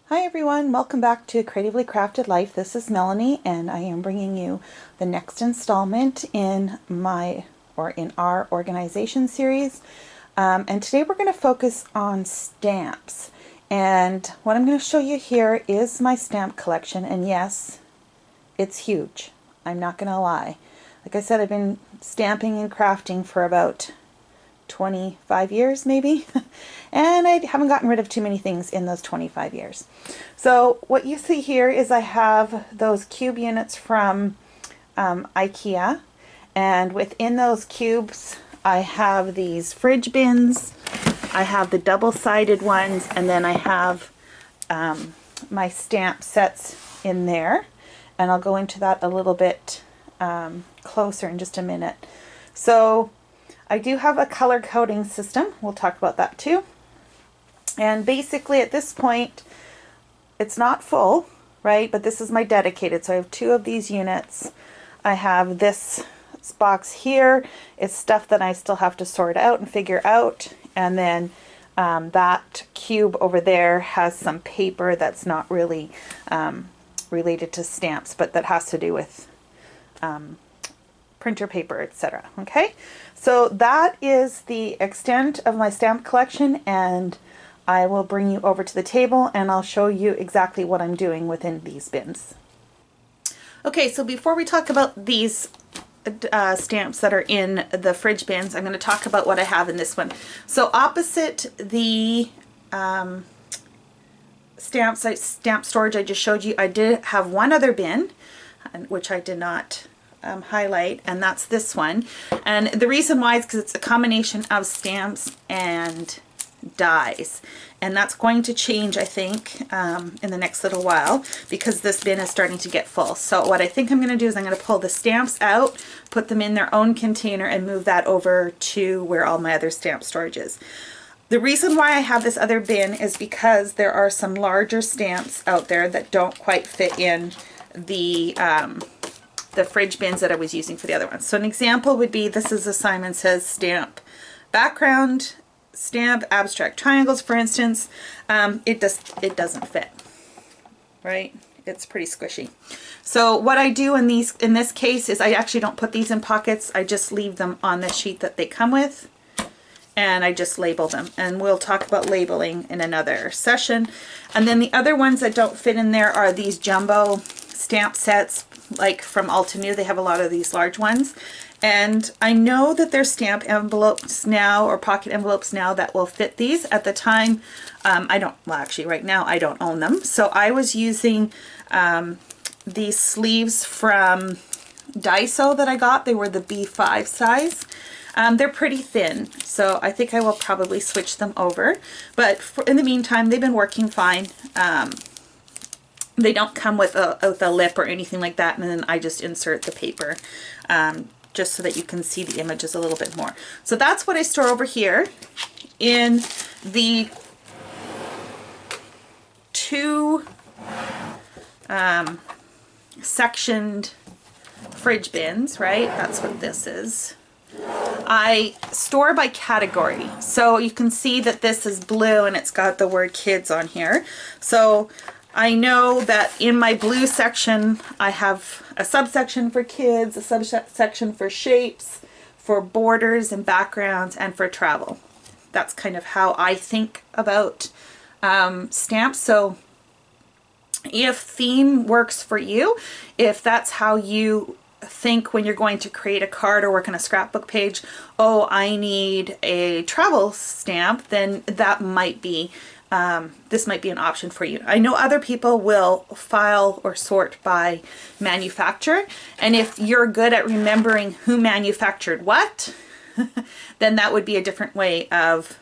Hi everyone, welcome back to Creatively Crafted Life. This is Melanie and I am bringing you the next installment in our organization series. And today we're going to focus on stamps. And what I'm going to show you here is my stamp collection, and yes, it's huge. I'm not going to lie. Like I said, I've been stamping and crafting for about 25 years maybe, and I haven't gotten rid of too many things in those 25 years. So what you see here is I have those cube units from IKEA, and within those cubes I have these fridge bins, I have the double-sided ones, and then I have my stamp sets in there, and I'll go into that a little bit closer in just a minute. So I do have a color coding system. We'll talk about that too. And basically at this point, it's not full, right? But this is my dedicated. So I have two of these units. I have this box here. It's stuff that I still have to sort out and figure out. And then that cube over there has some paper that's not really related to stamps, but that has to do with printer paper, etc. Okay, so that is the extent of my stamp collection, and I will bring you over to the table and I'll show you exactly what I'm doing within these bins. Okay, so before we talk about these stamps that are in the fridge bins, I'm going to talk about what I have in this one. So opposite the stamp storage I just showed you, I did have one other bin, which I did not highlight, and that's this one. And the reason why is because it's a combination of stamps and dies, and that's going to change, I think, in the next little while, because this bin is starting to get full. So what I think I'm going to do is I'm going to pull the stamps out, put them in their own container, and move that over to where all my other stamp storage is. The reason why I have this other bin is because there are some larger stamps out there that don't quite fit in the fridge bins that I was using for the other ones. So an example would be, this is a Simon Says stamp background, stamp abstract triangles, for instance. It doesn't fit, right? It's pretty squishy. So what I do in this case is I actually don't put these in pockets. I just leave them on the sheet that they come with, and I just label them, and we'll talk about labeling in another session. And then the other ones that don't fit in there are these jumbo stamp sets, like from Altenew. They have a lot of these large ones, and I know that there's stamp envelopes now, or pocket envelopes now, that will fit these. At the time, I don't, well actually right now I don't own them, so I was using these sleeves from Daiso that I got. They were the B5 size. They're pretty thin, so I think I will probably switch them over, but in the meantime they've been working fine. They don't come with a lip or anything like that, and then I just insert the paper just so that you can see the images a little bit more. So that's what I store over here in the two sectioned fridge bins, right? That's what this is. I store by category, so you can see that this is blue and it's got the word kids on here. So I know that in my blue section I have a subsection for kids, a subsection for shapes, for borders and backgrounds, and for travel. That's kind of how I think about stamps. So if theme works for you, if that's how you think when you're going to create a card or work on a scrapbook page, oh, I need a travel stamp, then that might be this might be an option for you. I know other people will file or sort by manufacturer, and if you're good at remembering who manufactured what, then that would be a different way of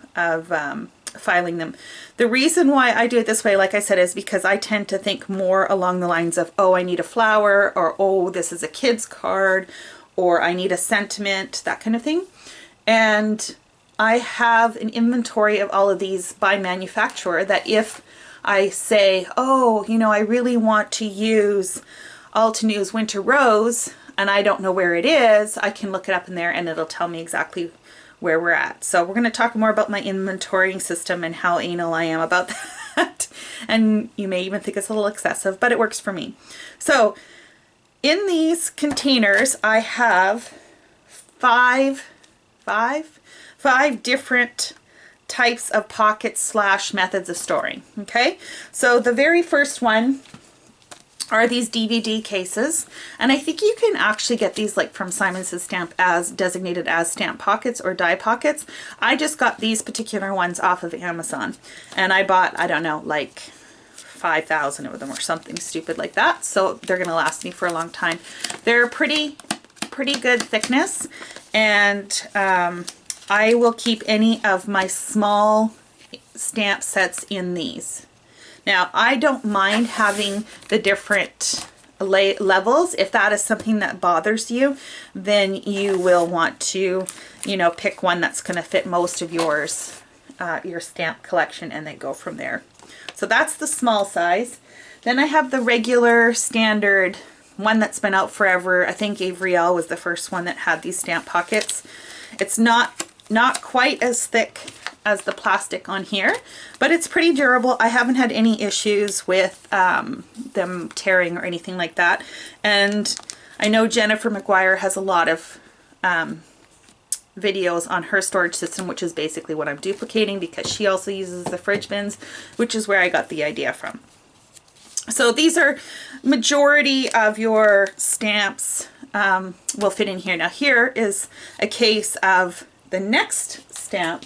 filing them. The reason why I do it this way, like I said, is because I tend to think more along the lines of, oh, I need a flower, or oh, this is a kid's card, or I need a sentiment, that kind of thing. And I have an inventory of all of these by manufacturer, that if I say, oh, you know, I really want to use Altenew's Winter Rose, and I don't know where it is, I can look it up in there and it'll tell me exactly where we're at. So we're going to talk more about my inventorying system and how anal I am about that. And you may even think it's a little excessive, but it works for me. So in these containers, I have five different types of pockets slash methods of storing. Okay, so the very first one are these DVD cases, and I think you can actually get these like from Simon Says Stamp as designated as stamp pockets or die pockets. I just got these particular ones off of Amazon, and I bought, I don't know, like 5,000 of them or something stupid like that, so they're gonna last me for a long time. They're pretty good thickness, and I will keep any of my small stamp sets in these. Now, I don't mind having the different levels. If that is something that bothers you, then you will want to, you know, pick one that's going to fit most of yours, your stamp collection, and then go from there. So that's the small size. Then I have the regular standard one that's been out forever. I think Avriel was the first one that had these stamp pockets. It's not quite as thick as the plastic on here, but it's pretty durable. I haven't had any issues with them tearing or anything like that. And I know Jennifer McGuire has a lot of videos on her storage system, which is basically what I'm duplicating, because she also uses the fridge bins, which is where I got the idea from. So these are majority of your stamps will fit in here. Now here is a case of the next stamp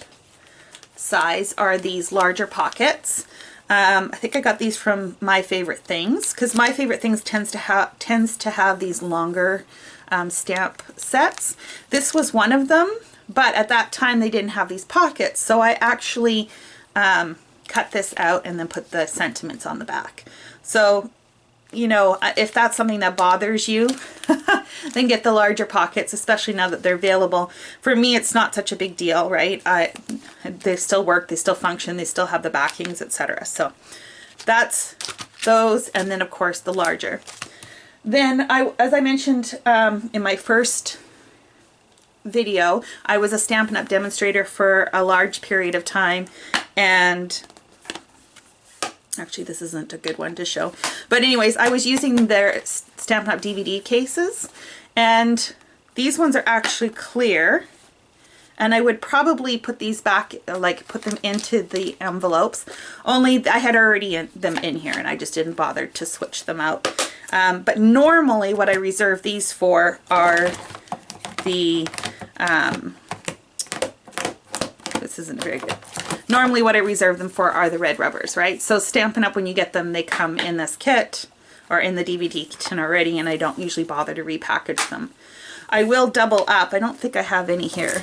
size are these larger pockets. I think I got these from My Favorite Things, because My Favorite Things tends to have these longer stamp sets. This was one of them, but at that time they didn't have these pockets, so I actually cut this out and then put the sentiments on the back. So, you know, if that's something that bothers you, then get the larger pockets, especially now that they're available. For me, it's not such a big deal, right? They still work, they still function, they still have the backings, etc. So that's those, and then of course the larger. Then, as I mentioned in my first video, I was a Stampin' Up! Demonstrator for a large period of time, and actually this isn't a good one to show, but anyways, I was using their Stampin' Up! DVD cases, and these ones are actually clear, and I would probably put these back, like put them into the envelopes, only I had already them in here and I just didn't bother to switch them out. But normally what I reserve these for are the, this isn't very good. Normally what I reserve them for are the red rubbers, right? So Stampin' Up! When you get them, they come in this kit or in the DVD tin already, and I don't usually bother to repackage them. I will double up. I don't think I have any here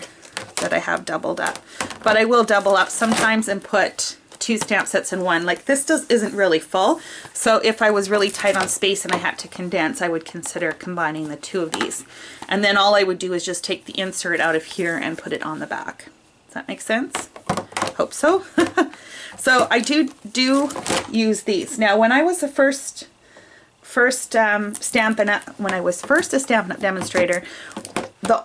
that I have doubled up, but I will double up sometimes and put two stamp sets in one. Like this isn't really full, so if I was really tight on space and I had to condense, I would consider combining the two of these. And then all I would do is just take the insert out of here and put it on the back. Does that make sense? Hope so. So I do use these. Now when I was the first Stampin' Up! When I was first a Stampin' Up! Demonstrator,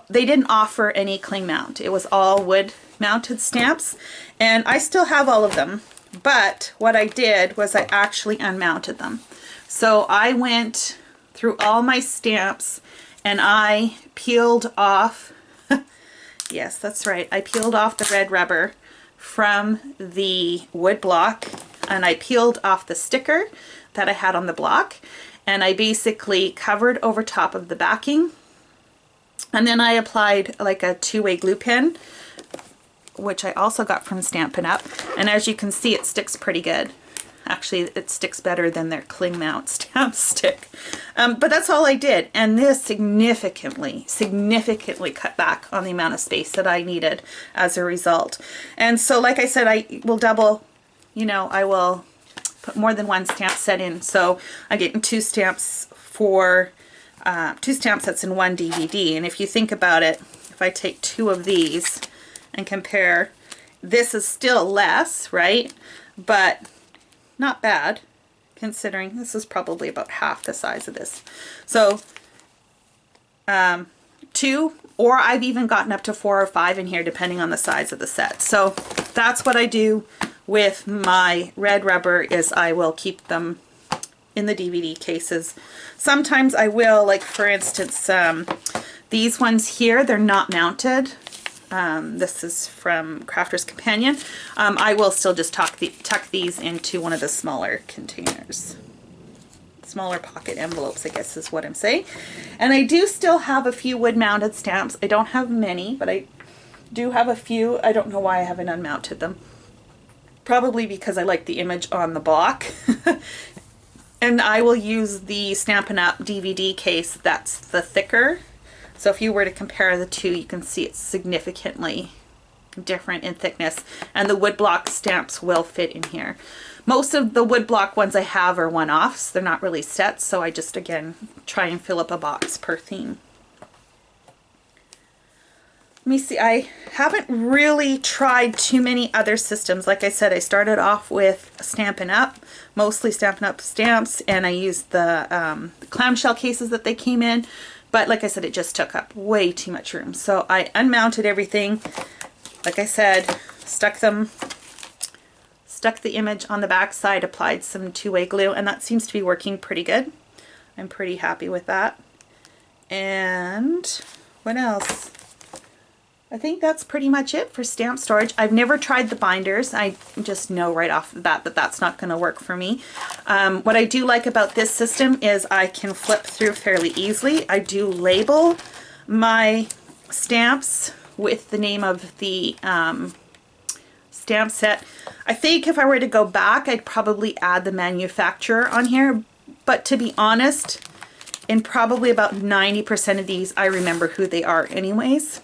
they didn't offer any cling mount. It was all wood mounted stamps, and I still have all of them, but what I did was I actually unmounted them. So I went through all my stamps and I peeled off, yes, that's right, I peeled off the red rubber from the wood block, and I peeled off the sticker that I had on the block, and I basically covered over top of the backing, and then I applied like a two-way glue pen, which I also got from Stampin' Up! And as you can see, it sticks pretty good. Actually, it sticks better than their cling mount stamp stick. But that's all I did, and this significantly cut back on the amount of space that I needed as a result. And so, like I said, I will double, you know, I will put more than one stamp set in. So I'm getting two stamps for two stamp sets in one DVD. And if you think about it, if I take two of these and compare, this is still less, right? But not bad, considering this is probably about half the size of this. So two, or I've even gotten up to 4 or 5 in here depending on the size of the set. So that's what I do with my red rubber is I will keep them in the DVD cases. Sometimes I will, like for instance, these ones here, they're not mounted. This is from Crafter's Companion. I will still just tuck these into one of the smaller containers. Smaller pocket envelopes, I guess is what I'm saying. And I do still have a few wood-mounted stamps. I don't have many, but I do have a few. I don't know why I haven't unmounted them. Probably because I like the image on the block. And I will use the Stampin' Up! DVD case that's the thicker. So if you were to compare the two, you can see it's significantly different in thickness. And the woodblock stamps will fit in here. Most of the woodblock ones I have are one-offs. They're not really sets, so I just, again, try and fill up a box per theme. Let me see, I haven't really tried too many other systems. Like I said, I started off with Stampin' Up, mostly Stampin' Up stamps, and I used the clamshell cases that they came in. But like I said, it just took up way too much room. So I unmounted everything. Like I said, stuck the image on the back side, applied some two-way glue, and that seems to be working pretty good. I'm pretty happy with that. And what else? I think that's pretty much it for stamp storage. I've never tried the binders. I just know right off the bat that that's not going to work for me. What I do like about this system is I can flip through fairly easily. I do label my stamps with the name of the stamp set. I think if I were to go back, I'd probably add the manufacturer on here. But to be honest, in probably about 90% of these, I remember who they are anyways.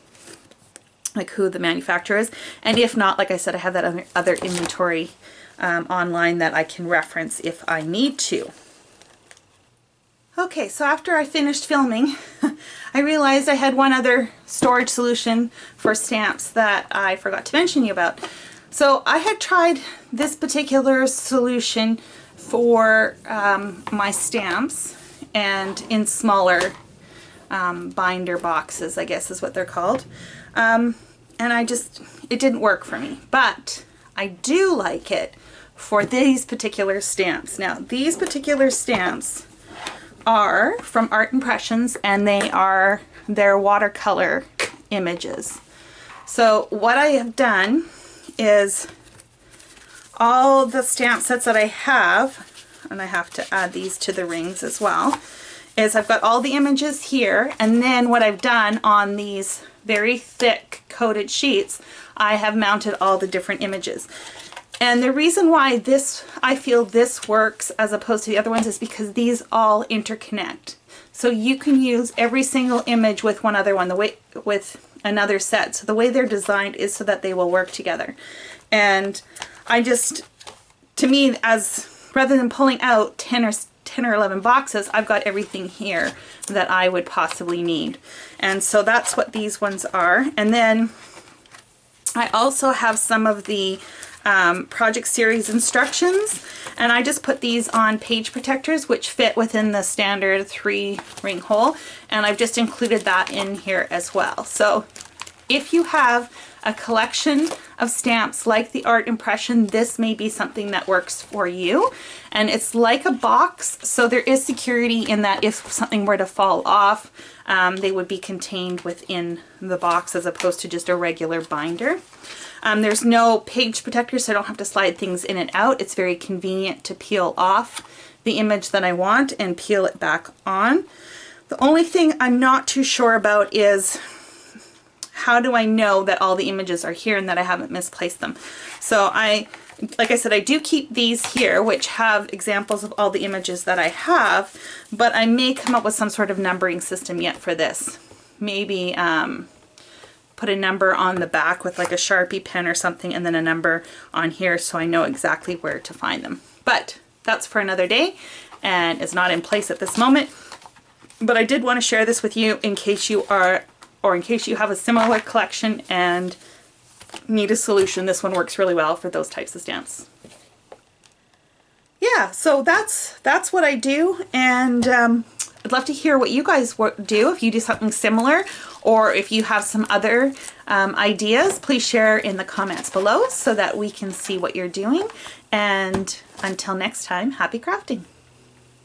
Like who the manufacturer is, and if not, like I said, I have that other inventory online that I can reference if I need to. Okay, so after I finished filming, I realized I had one other storage solution for stamps that I forgot to mention you about. So I had tried this particular solution for my stamps, and in smaller binder boxes, I guess is what they're called. And it didn't work for me, but I do like it for these particular stamps. Now, these particular stamps are from Art Impressions, and they're watercolor images. So what I have done is all the stamp sets that I have, and I have to add these to the rings as well, is I've got all the images here, and then what I've done on these very thick coated sheets, I have mounted all the different images. And the reason why I feel this works as opposed to the other ones is because these all interconnect. So you can use every single image with one other one, with another set. So the way they're designed is so that they will work together. And to me, rather than pulling out 10 or 11 boxes, I've got everything here that I would possibly need. And so that's what these ones are. And then I also have some of the project series instructions, and I just put these on page protectors which fit within the standard 3-ring hole, and I've just included that in here as well. So if you have a collection of stamps like the Art Impression, this may be something that works for you. And it's like a box, so there is security in that if something were to fall off, they would be contained within the box as opposed to just a regular binder. There's no page protector, so I don't have to slide things in and out. It's very convenient to peel off the image that I want and peel it back on. The only thing I'm not too sure about is how do I know that all the images are here and that I haven't misplaced them. So like I said, I do keep these here, which have examples of all the images that I have, but I may come up with some sort of numbering system yet for this. Maybe put a number on the back with like a Sharpie pen or something, and then a number on here so I know exactly where to find them. But that's for another day and is not in place at this moment. But I did want to share this with you in case you are, or in case you have a similar collection and need a solution. This one works really well for those types of stamps. Yeah, so that's what I do, and I'd love to hear what you guys do, if you do something similar, or if you have some other ideas, please share in the comments below so that we can see what you're doing. And until next time, happy crafting.